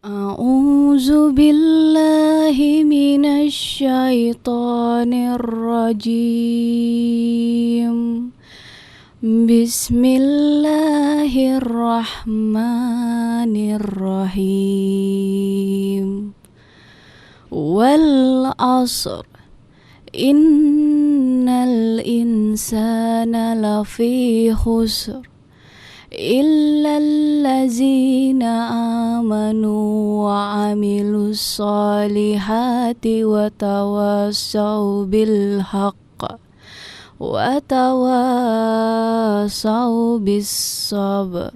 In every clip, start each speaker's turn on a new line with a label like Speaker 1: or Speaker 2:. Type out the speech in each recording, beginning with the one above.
Speaker 1: أعوذ بالله من الشيطان الرجيم. بسم الله الرحمن الرحيم. والعصر إن الإنسان لفي خسر إلا الذين آمنوا وعملوا الصالحات وتواصوا بالحق وتواصوا بالصبر.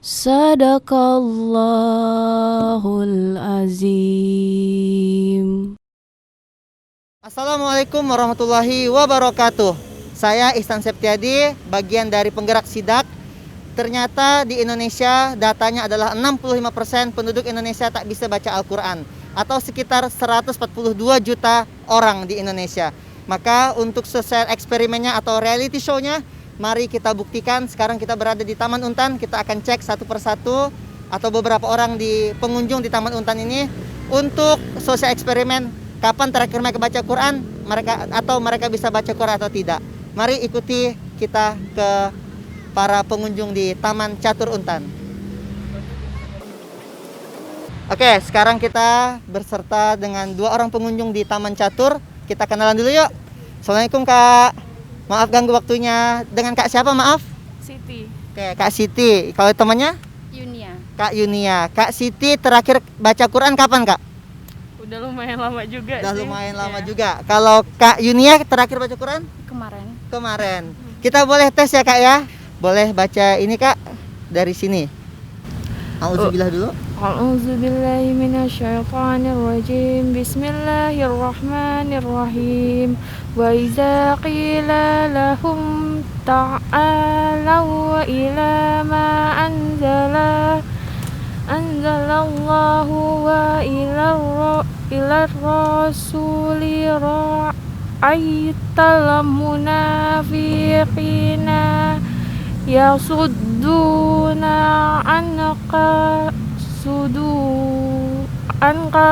Speaker 1: Sadaqallahul azim.
Speaker 2: Assalamualaikum warahmatullahi wabarakatuh. Saya Ihsan Septiadi, bagian dari penggerak SIDAK. Ternyata di Indonesia datanya adalah 65% penduduk Indonesia tak bisa baca Al-Quran, atau sekitar 142 juta orang di Indonesia. Maka untuk sosial eksperimennya atau reality show-nya, mari kita buktikan. Sekarang kita berada di Taman Untan. Kita akan cek satu persatu atau beberapa orang di pengunjung di Taman Untan ini untuk sosial eksperimen kapan terakhir mereka baca Quran, mereka bisa baca Quran atau tidak. Mari ikuti kita ke para pengunjung di Taman Catur Untan. Oke, sekarang kita berserta dengan dua orang pengunjung di Taman Catur. Kita kenalan dulu yuk. Assalamualaikum Kak. Maaf ganggu waktunya. Dengan Kak siapa maaf?
Speaker 3: Siti.
Speaker 2: Oke, Kak Siti. Kalau temannya?
Speaker 3: Yunia.
Speaker 2: Kak Yunia. Kak Siti terakhir baca Quran kapan Kak?
Speaker 3: Udah lumayan lama juga
Speaker 2: Udah
Speaker 3: sih.
Speaker 2: lumayan lama juga. Kalau Kak Yunia terakhir baca Quran? Kemarin. Kita boleh tes ya Kak ya? Boleh baca ini Kak dari sini. Auzubillah dulu.
Speaker 3: A'udzubillahi minasyaitonirrajim. Bismillahirrahmanirrahim. Wa idza qila lahum ta'alau ila ma anzalallahu wa ila rasuli ra'aital munafiqina yasudduna anka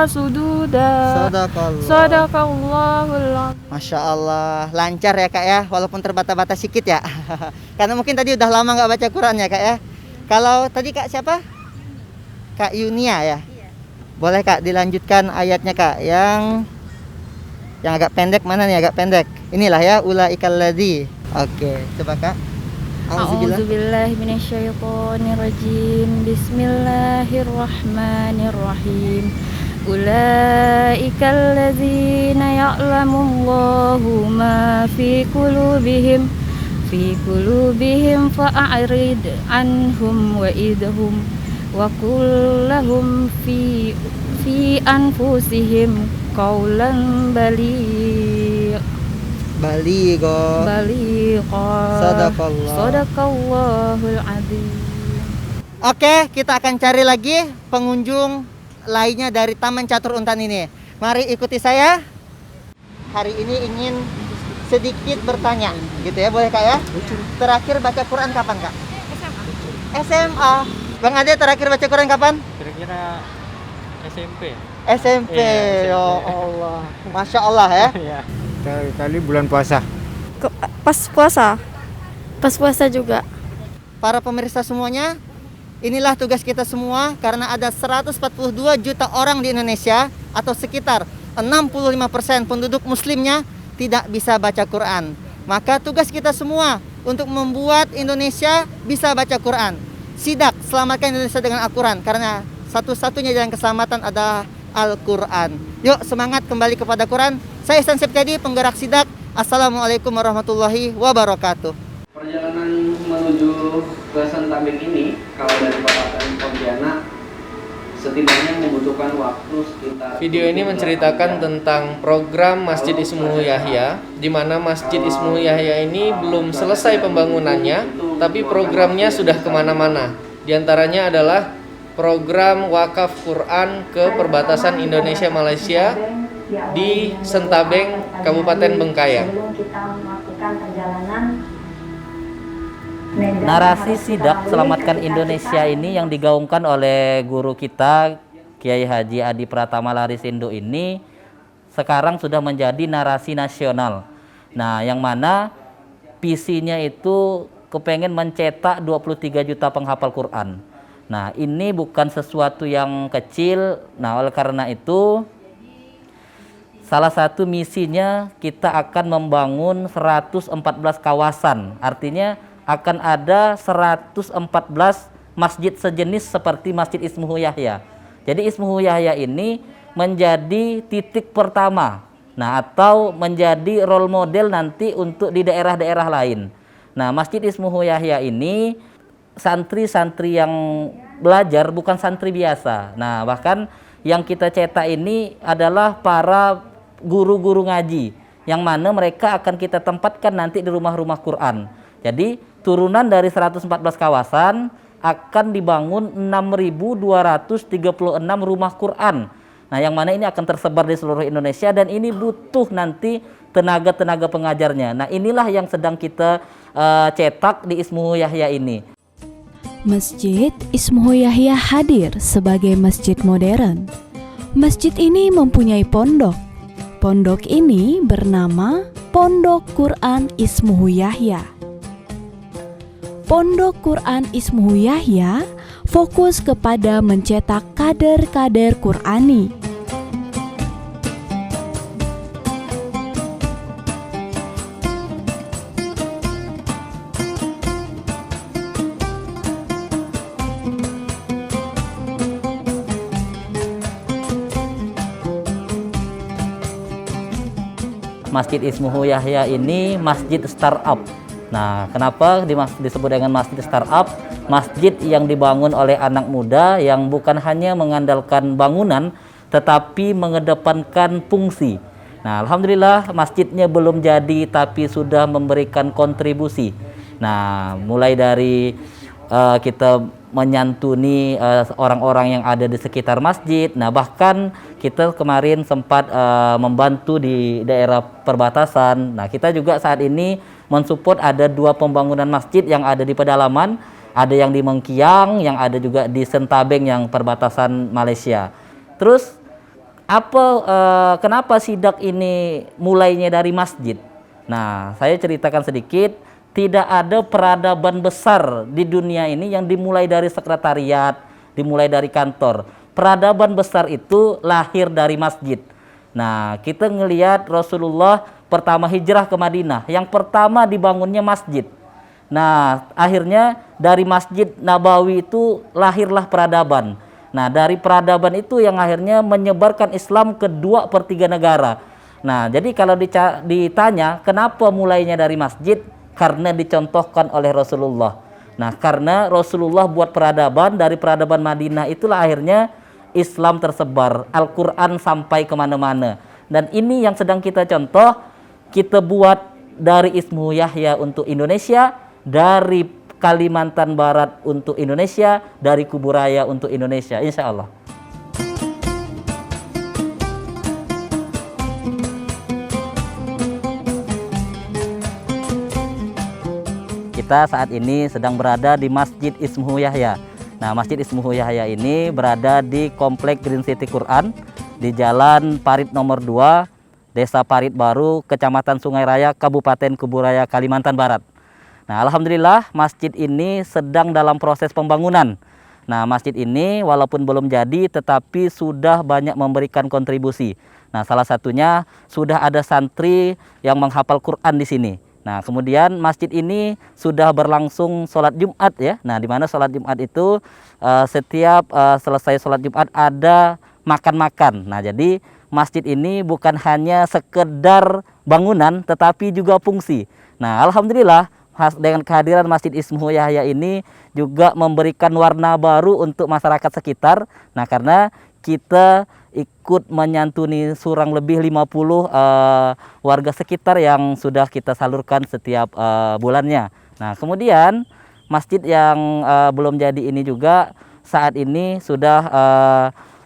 Speaker 3: sududa. Sadaqallahul azim.
Speaker 2: Masya Allah, lancar ya Kak ya, walaupun terbata-bata sedikit ya. Karena mungkin tadi udah lama nggak baca Quran ya Kak ya. Kalau tadi Kak siapa? Kak Yunia ya. Boleh Kak dilanjutkan ayatnya Kak, yang agak pendek. Mana nih agak pendek? Inilah ya, ulaikal ladzi. Oke, coba Kak.
Speaker 3: A'udzubillahi minasyaitonirrajim. Bismillahirrahmanirrahim. Ulaikal ladzina ya'lamullahu ma fi qulubihim fa'arid anhum wa idhum wa qul lahum fi anfusihim qawlan
Speaker 2: Baligo.
Speaker 3: Sadaqallahul azim.
Speaker 2: Oke, kita akan cari lagi pengunjung lainnya dari Taman Catur Untan ini. Mari ikuti saya. Hari ini ingin sedikit bertanya, gitu ya, boleh Kak ya? Terakhir baca Quran kapan Kak? SMA. Bang Ade terakhir baca Quran kapan?
Speaker 4: Kira-kira SMP.
Speaker 2: SMP.
Speaker 4: Iya, SMP.
Speaker 2: Ya Allah. Masya Allah ya.
Speaker 4: Iya. Kali bulan puasa.
Speaker 3: Pas puasa juga.
Speaker 2: Para pemirsa semuanya, inilah tugas kita semua, karena ada 142 juta orang di Indonesia atau sekitar 65% penduduk muslimnya tidak bisa baca Quran. Maka tugas kita semua untuk membuat Indonesia bisa baca Quran. SIDAK, selamatkan Indonesia dengan Al-Quran, karena satu-satunya jalan keselamatan adalah Al-Quran. Yuk semangat kembali kepada Quran. Saya Ihsan Septiadi, penggerak SIDAK. Assalamualaikum warahmatullahi wabarakatuh.
Speaker 5: Perjalanan menuju ke Sentabek ini, kalau dari Kabupaten Pontianak, setidaknya membutuhkan waktu sekitar.
Speaker 6: Video ini menceritakan tentang program Masjid Ismuhu Yahya, di mana Masjid Ismuhu Yahya ini belum selesai pembangunannya, tapi programnya sudah kemana-mana. Di antaranya adalah program wakaf Quran ke perbatasan Indonesia-Malaysia di Sentabeng, Kabupaten Bengkayang.
Speaker 7: Narasi SIDAK Selamatkan Indonesia ini yang digaungkan oleh guru kita Kiai Haji Adi Pratama Larisindo ini sekarang sudah menjadi narasi nasional. Nah, yang mana visinya itu kepengen mencetak 23 juta penghafal Quran. Nah, ini bukan sesuatu yang kecil. Nah, oleh karena itu salah satu misinya kita akan membangun 114 kawasan. Artinya akan ada 114 masjid sejenis seperti Masjid Ismuhu Yahya. Jadi Ismuhu Yahya ini menjadi titik pertama, nah, atau menjadi role model nanti untuk di daerah-daerah lain. Nah, Masjid Ismuhu Yahya ini santri-santri yang belajar bukan santri biasa. Nah, bahkan yang kita cetak ini adalah para guru-guru ngaji, yang mana mereka akan kita tempatkan nanti di rumah-rumah Quran. Jadi turunan dari 114 kawasan akan dibangun 6.236 rumah Quran. Nah, yang mana ini akan tersebar di seluruh Indonesia dan ini butuh nanti tenaga-tenaga pengajarnya. Nah, inilah yang sedang kita cetak di Ismuhu Yahya ini.
Speaker 1: Masjid Ismuhu Yahya hadir sebagai masjid modern. Masjid ini mempunyai pondok. Pondok ini bernama Pondok Quran Ismuhu Yahya. Pondok Quran Ismuhu Yahya fokus kepada mencetak kader-kader Qurani.
Speaker 7: Masjid Ismuhu Yahya ini masjid startup. Nah, kenapa disebut dengan masjid startup? Masjid yang dibangun oleh anak muda yang bukan hanya mengandalkan bangunan, tetapi mengedepankan fungsi. Nah, alhamdulillah masjidnya belum jadi, tapi sudah memberikan kontribusi. Nah, mulai dari kita menyantuni orang-orang yang ada di sekitar masjid. Nah, bahkan kita kemarin sempat membantu di daerah perbatasan. Nah, kita juga saat ini mensupport ada 2 pembangunan masjid yang ada di pedalaman, ada yang di Mengkiang, yang ada juga di Sentabeng yang perbatasan Malaysia. Terus kenapa sidak ini mulainya dari masjid? Nah, saya ceritakan sedikit. Tidak ada peradaban besar di dunia ini yang dimulai dari sekretariat, dimulai dari kantor. Peradaban besar itu lahir dari masjid. Nah, kita ngelihat Rasulullah pertama hijrah ke Madinah, yang pertama dibangunnya masjid. Nah, akhirnya dari Masjid Nabawi itu lahirlah peradaban. Nah, dari peradaban itu yang akhirnya menyebarkan Islam ke 2/3 negara. Nah, jadi kalau ditanya kenapa mulainya dari masjid, karena dicontohkan oleh Rasulullah. Nah, karena Rasulullah buat peradaban, dari peradaban Madinah itulah akhirnya Islam tersebar, Al-Quran sampai kemana-mana. Dan ini yang sedang kita contoh, kita buat dari Ismuhu Yahya untuk Indonesia, dari Kalimantan Barat untuk Indonesia, dari Kuburaya untuk Indonesia, insya Allah. Kita saat ini sedang berada di Masjid Ismuhu Yahya. Nah, Masjid Ismuhu Yahya ini berada di Komplek Green City Quran di Jalan Parit nomor 2, Desa Parit Baru, Kecamatan Sungai Raya, Kabupaten Kuburaya, Kalimantan Barat. Nah, alhamdulillah masjid ini sedang dalam proses pembangunan. Nah, masjid ini walaupun belum jadi tetapi sudah banyak memberikan kontribusi. Nah, salah satunya sudah ada santri yang menghafal Quran di sini. Nah, kemudian masjid ini sudah berlangsung sholat Jumat ya. Nah, di mana sholat Jumat itu setiap selesai sholat Jumat ada makan-makan. Nah, jadi masjid ini bukan hanya sekedar bangunan tetapi juga fungsi. Nah, alhamdulillah dengan kehadiran Masjid Ismuhu Yahya ini juga memberikan warna baru untuk masyarakat sekitar. Nah, karena kita ikut menyantuni kurang lebih 50 warga sekitar yang sudah kita salurkan setiap bulannya. Nah, kemudian masjid yang belum jadi ini juga saat ini sudah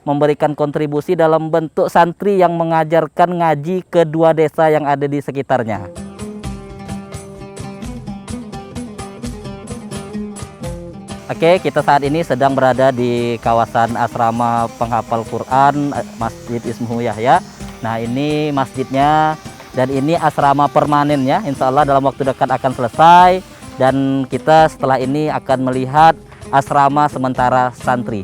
Speaker 7: memberikan kontribusi dalam bentuk santri yang mengajarkan ngaji ke 2 desa yang ada di sekitarnya. Oke, kita saat ini sedang berada di kawasan asrama penghafal Quran Masjid Ismuhu Yahya. Nah, ini masjidnya dan ini asrama permanennya. Insya Allah dalam waktu dekat akan selesai dan kita setelah ini akan melihat asrama sementara santri.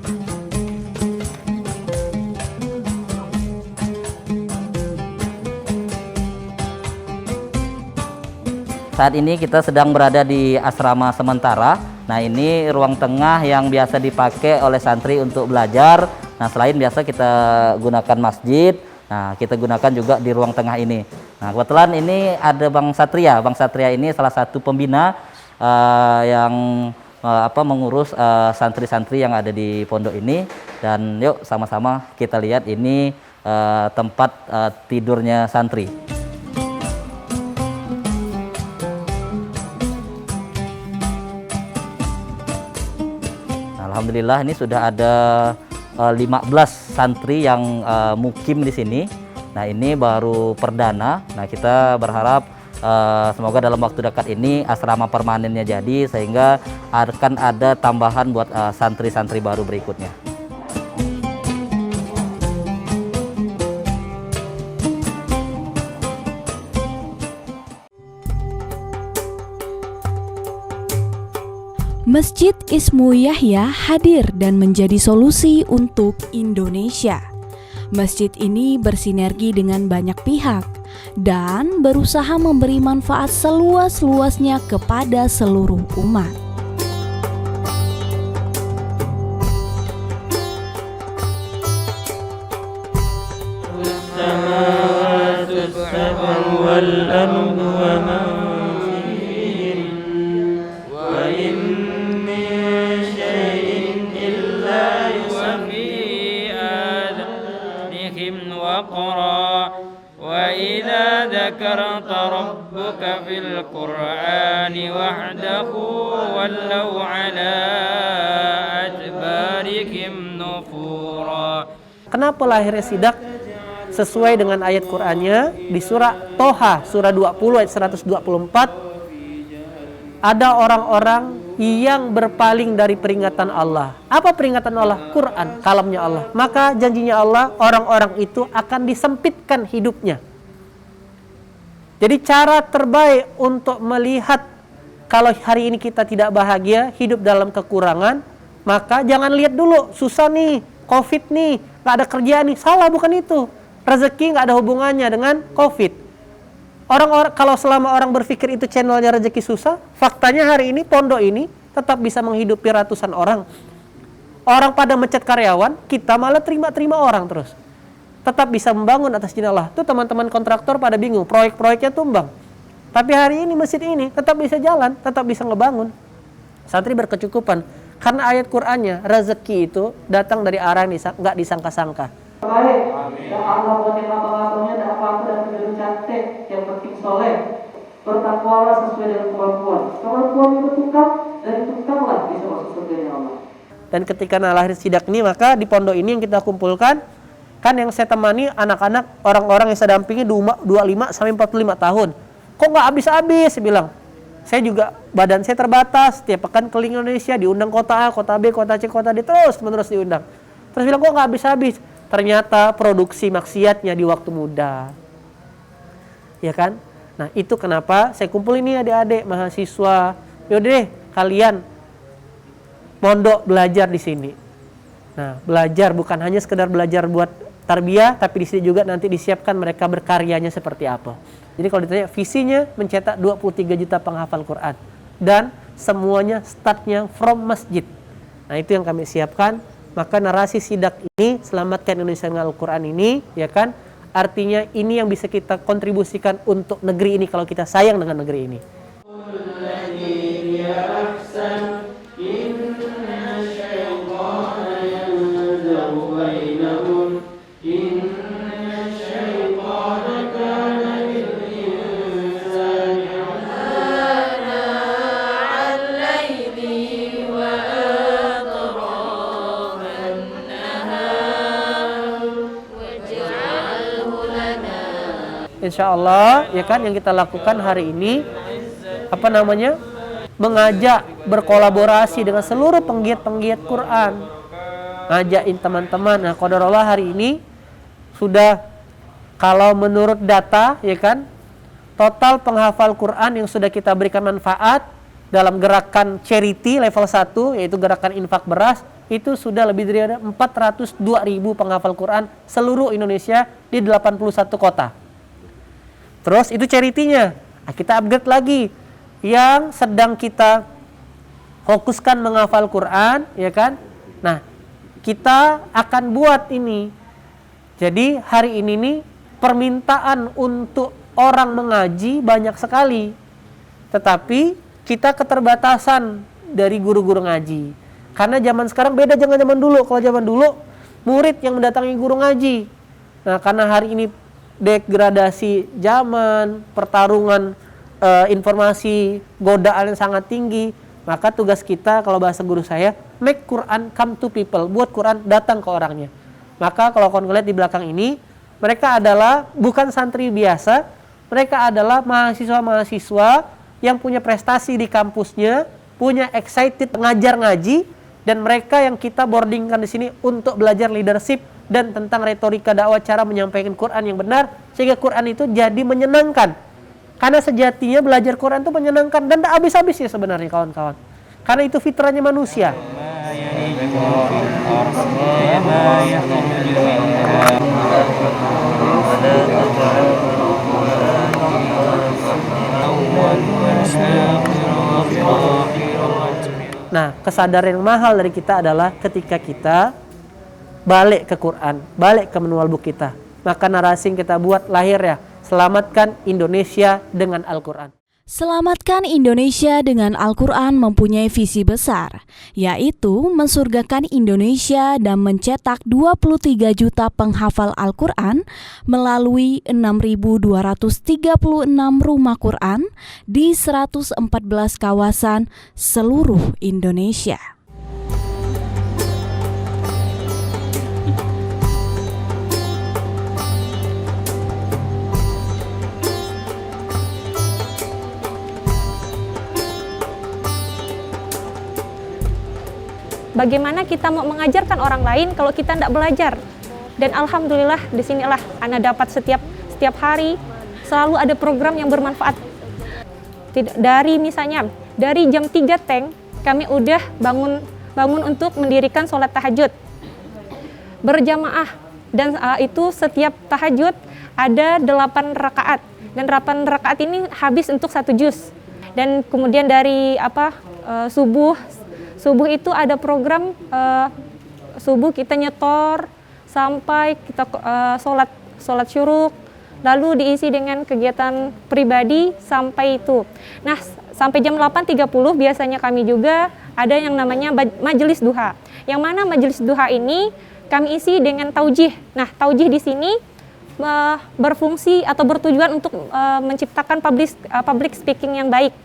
Speaker 7: Saat ini kita sedang berada di asrama sementara. Nah, ini ruang tengah yang biasa dipakai oleh santri untuk belajar. Nah, selain biasa kita gunakan masjid, nah kita gunakan juga di ruang tengah ini. Nah, kebetulan ini ada Bang Satria. Bang Satria ini salah satu pembina yang mengurus santri-santri yang ada di pondok ini. Dan yuk sama-sama kita lihat ini tempat tidurnya santri. Alhamdulillah ini sudah ada 15 santri yang mukim di sini. Nah, ini baru perdana. Nah, kita berharap semoga dalam waktu dekat ini asrama permanennya jadi sehingga akan ada tambahan buat santri-santri baru berikutnya.
Speaker 1: Masjid Ismuhu Yahya hadir dan menjadi solusi untuk Indonesia. Masjid ini bersinergi dengan banyak pihak dan berusaha memberi manfaat seluas-luasnya kepada seluruh umat.
Speaker 8: وإذا ذكرت ربك في القرآن وحده ولوا على أدبارهم نفورا.
Speaker 9: Kenapa lahirnya sidak? Sesuai dengan ayat Qur'annya di surah Toha, surah 20 ayat 124, ada orang-orang yang berpaling dari peringatan Allah. Apa peringatan Allah? Quran, kalamnya Allah. Maka janjinya Allah, orang-orang itu akan disempitkan hidupnya. Jadi cara terbaik untuk melihat kalau hari ini kita tidak bahagia, hidup dalam kekurangan, maka jangan lihat dulu, susah nih, COVID nih, gak ada kerjaan nih. Salah, bukan itu. Rezeki gak ada hubungannya dengan COVID. Orang-orang kalau selama orang berpikir itu channelnya rezeki susah, faktanya hari ini pondok ini tetap bisa menghidupi ratusan orang. Orang pada mecat karyawan, kita malah terima orang terus. Tetap bisa membangun atas izin Allah. Tuh teman-teman kontraktor pada bingung, proyek-proyeknya tumbang. Tapi hari ini masjid ini tetap bisa jalan, tetap bisa ngebangun. Santri berkecukupan karena ayat Qur'annya rezeki itu datang dari arah yang nggak disangka-sangka.
Speaker 5: Baik, dan Allah buat yang apa-apanya dan apa-apa dan penduduk cantik, yang penting soleh. Bertakwalah sesuai dengan kemampuan. Kemampuan yang bertukar dan tukarlah bisa masuk surganya Allah.
Speaker 9: Dan ketika lahir sidak ini, maka di pondok ini yang kita kumpulkan, kan yang saya temani anak-anak, orang-orang yang saya dampingi 25 sampai 45 tahun. Kok nggak habis-habis? Saya bilang. Saya juga, badan saya terbatas, setiap pekan keliling Indonesia, diundang kota A, kota B, kota C, kota D, terus-menerus diundang. Terus bilang, kok nggak habis-habis? Ternyata produksi maksiatnya di waktu muda. Ya kan? Nah, itu kenapa saya kumpul ini adik-adik, mahasiswa. Yaudah deh, kalian mondok belajar di sini. Nah, belajar bukan hanya sekedar belajar buat tarbiyah, tapi di sini juga nanti disiapkan mereka berkaryanya seperti apa. Jadi kalau ditanya visinya mencetak 23 juta penghafal Quran dan semuanya startnya from masjid. Nah, itu yang kami siapkan. Maka narasi sidak ini, selamatkan Indonesia dengan Al-Quran ini, ya kan, artinya ini yang bisa kita kontribusikan untuk negeri ini kalau kita sayang dengan negeri ini. Insya Allah, ya kan, yang kita lakukan hari ini, mengajak berkolaborasi dengan seluruh penggiat-penggiat Quran, ngajakin teman-teman. Nah, qadarullah hari ini sudah, kalau menurut data ya kan, total penghafal Quran yang sudah kita berikan manfaat dalam gerakan charity level 1, yaitu gerakan infak beras, itu sudah lebih dari 402.000 penghafal Quran seluruh Indonesia di 81 kota. Terus itu charity-nya. Nah, kita upgrade lagi yang sedang kita fokuskan menghafal Quran, ya kan? Nah, kita akan buat ini. Jadi hari ini nih permintaan untuk orang mengaji banyak sekali. Tetapi kita keterbatasan dari guru-guru ngaji. Karena zaman sekarang beda dengan zaman dulu. Kalau zaman dulu murid yang mendatangi guru ngaji. Nah, karena hari ini degradasi zaman, pertarungan informasi, godaan yang sangat tinggi, maka tugas kita, kalau bahasa guru saya, make Quran come to people, buat Quran datang ke orangnya. Maka kalau kalian lihat di belakang ini, mereka adalah bukan santri biasa, mereka adalah mahasiswa-mahasiswa yang punya prestasi di kampusnya, punya excited ngajar ngaji, dan mereka yang kita boardingkan di sini untuk belajar leadership dan tentang retorika dakwah, cara menyampaikan Quran yang benar, sehingga Quran itu jadi menyenangkan. Karena sejatinya belajar Quran itu menyenangkan dan tak habis-habis ya sebenarnya kawan-kawan. Karena itu fitrahnya manusia. Nah, kesadaran yang mahal dari kita adalah ketika kita balik ke Quran, balik ke manual book kita. Maka narasi yang kita buat lahir ya, selamatkan Indonesia dengan Al-Quran.
Speaker 1: Selamatkan Indonesia dengan Al-Quran mempunyai visi besar, yaitu mensurgakan Indonesia dan mencetak 23 juta penghafal Al-Quran melalui 6.236 rumah Quran di 114 kawasan seluruh Indonesia.
Speaker 10: Bagaimana kita mau mengajarkan orang lain kalau kita tidak belajar? Dan alhamdulillah disinilah Ana dapat setiap hari selalu ada program yang bermanfaat. Dari misalnya dari jam 3 teng kami udah bangun untuk mendirikan sholat tahajud berjamaah, dan itu setiap tahajud ada 8 rakaat, dan 8 rakaat ini habis untuk 1 juz. Dan kemudian dari subuh itu ada program subuh kita nyetor sampai kita sholat syuruk, lalu diisi dengan kegiatan pribadi sampai itu. Nah, sampai jam 8.30 biasanya kami juga ada yang namanya majelis duha. Yang mana majelis duha ini kami isi dengan taujih. Nah, taujih di sini berfungsi atau bertujuan untuk menciptakan public speaking yang baik.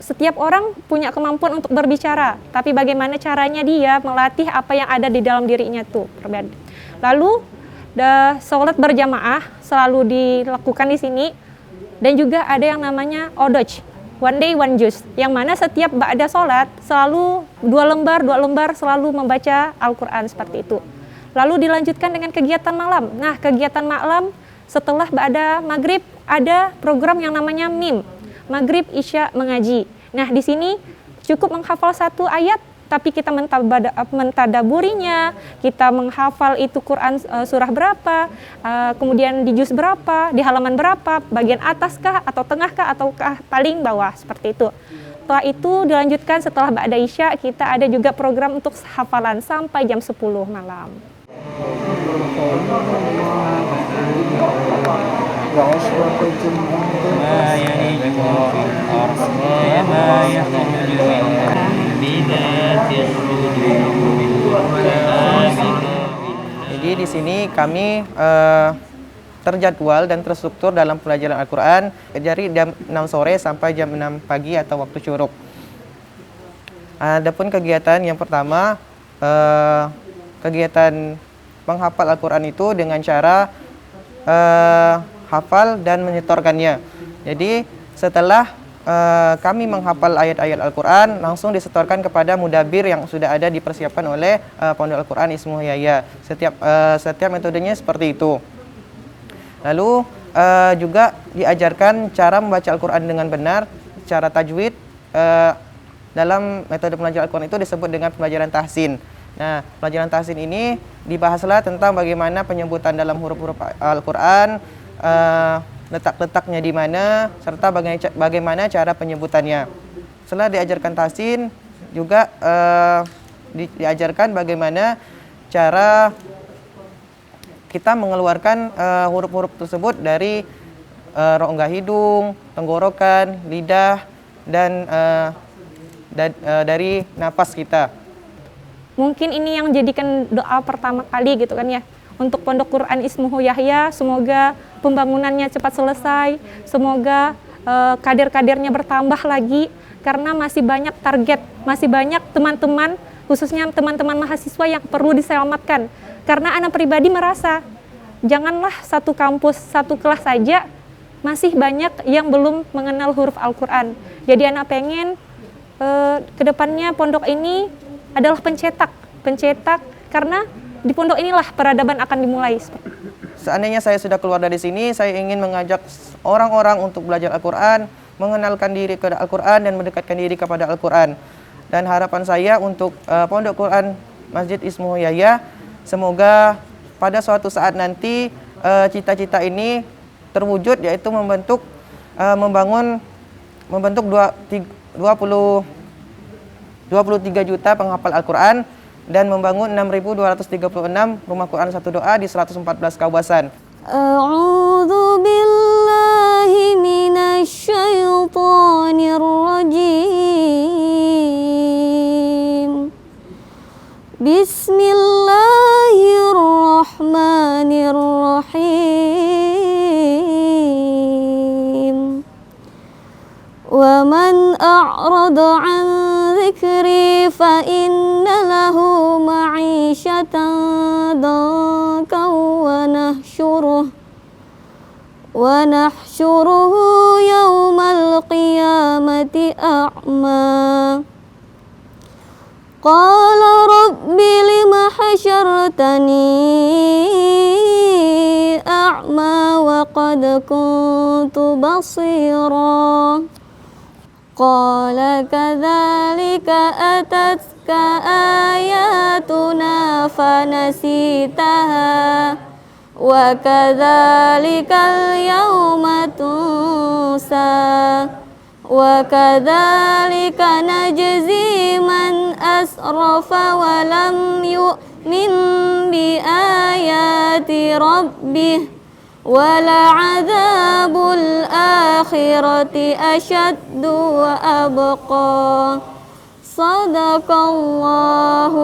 Speaker 10: Setiap orang punya kemampuan untuk berbicara, tapi bagaimana caranya dia melatih apa yang ada di dalam dirinya tuh. Lalu sholat berjamaah selalu dilakukan di sini, dan juga ada yang namanya odoj, one day one juz, yang mana setiap ba'da sholat selalu 2 lembar selalu membaca Al-Quran seperti itu. Lalu dilanjutkan dengan kegiatan malam. Nah, kegiatan malam setelah ba'da maghrib ada program yang namanya MIM, Maghrib Isya Mengaji. Nah, di sini cukup menghafal 1 ayat, tapi kita mentadaburinya, kita menghafal itu Quran surah berapa, kemudian di juz berapa, di halaman berapa, bagian atas kah, atau tengah kah, ataukah paling bawah, seperti itu. Setelah itu dilanjutkan setelah ba'da Isya, kita ada juga program untuk hafalan sampai jam 10 malam.
Speaker 2: Jadi di sini kami terjadwal dan terstruktur dalam pelajaran Al-Quran dari jam 6 sore sampai jam 6 pagi atau waktu syuruk. Adapun kegiatan yang pertama, kegiatan menghafal Al-Quran itu dengan cara hafal dan menyetorkannya. Jadi setelah
Speaker 11: kami menghafal ayat-ayat Al-Quran langsung disetorkan kepada mudabir yang sudah ada dipersiapkan oleh Pondok Al-Quran Ismuhu Yahya. Setiap metodenya seperti itu. Lalu juga diajarkan cara membaca Al-Quran dengan benar, cara tajwid. Dalam metode pembelajaran Al-Quran itu disebut dengan pembelajaran tahsin. Nah, pelajaran tahsin ini dibahaslah tentang bagaimana penyebutan dalam huruf-huruf Al-Quran, letak-letaknya di mana, serta bagaimana cara penyebutannya. Setelah diajarkan tahsin, juga diajarkan bagaimana cara kita mengeluarkan huruf-huruf tersebut dari rongga hidung, tenggorokan, lidah, dan dari napas kita.
Speaker 10: Mungkin ini yang jadikan doa pertama kali gitu kan ya. Untuk Pondok Quran Ismuhu Yahya, semoga pembangunannya cepat selesai, semoga kader-kadernya bertambah lagi, karena masih banyak target, masih banyak teman-teman, khususnya teman-teman mahasiswa yang perlu diselamatkan. Karena anak pribadi merasa, janganlah satu kampus, satu kelas saja, masih banyak yang belum mengenal huruf Al-Quran. Jadi anak pengen kedepannya pondok ini adalah pencetak, karena di pondok inilah peradaban akan dimulai.
Speaker 11: Seandainya saya sudah keluar dari sini, saya ingin mengajak orang-orang untuk belajar Al-Quran, mengenalkan diri kepada Al-Quran dan mendekatkan diri kepada Al-Quran. Dan harapan saya untuk Pondok Quran Masjid Ismuhu Yahya, semoga pada suatu saat nanti cita-cita ini terwujud, yaitu membentuk 23 juta penghafal Al-Quran dan membangun 6.236 rumah Quran satu doa di 114 kawasan.
Speaker 12: A'udzu billahi minasyaitonir rajim. Bismillahirrahmanirrahim. Wa man a'rada 'an dzikri fa inna lahu ma'isyatan dankan wa nahsyuruhu yawmal qiyamati a'ma. Qala rabbi lima hasyartani a'ma wa qad kuntu basira. Qala kadzalika atatka ayatuna fanasitaha wa kadzalikal yawma tunsa wa kadzalika najzi man asrafa wa lam yu'min bi ayati rabbih wala'adzabul akhirati asyaddu wa abqa. Sadaqallahu